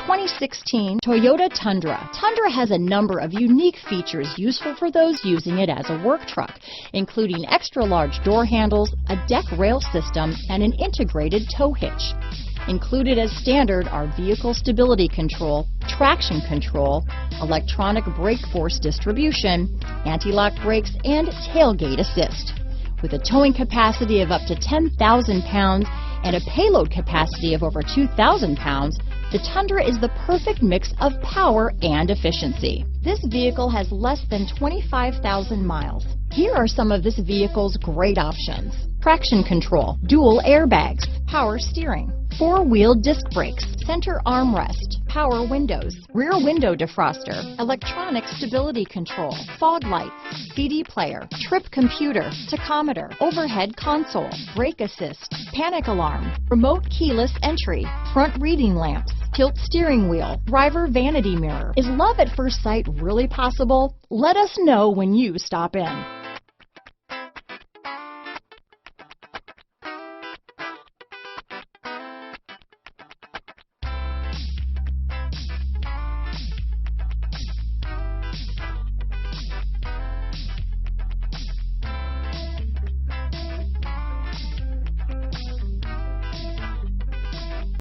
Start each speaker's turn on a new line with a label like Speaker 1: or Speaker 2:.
Speaker 1: 2016 Toyota Tundra. Tundra has a number of unique features useful for those using it as a work truck, including extra large door handles, a deck rail system, and an integrated tow hitch. Included as standard are vehicle stability control, traction control, electronic brake force distribution, anti-lock brakes, and tailgate assist. With a towing capacity of up to 10,000 pounds and a payload capacity of over 2,000 pounds, the Tundra is the perfect mix of power and efficiency. This vehicle has less than 25,000 miles. Here are some of this vehicle's great options: traction control, dual airbags, power steering, four-wheel disc brakes, center armrest, power windows, rear window defroster, electronic stability control, fog lights, CD player, trip computer, tachometer, overhead console, brake assist, panic alarm, remote keyless entry, front reading lamps, tilt steering wheel, driver vanity mirror. Is love at first sight really possible? Let us know when you stop in.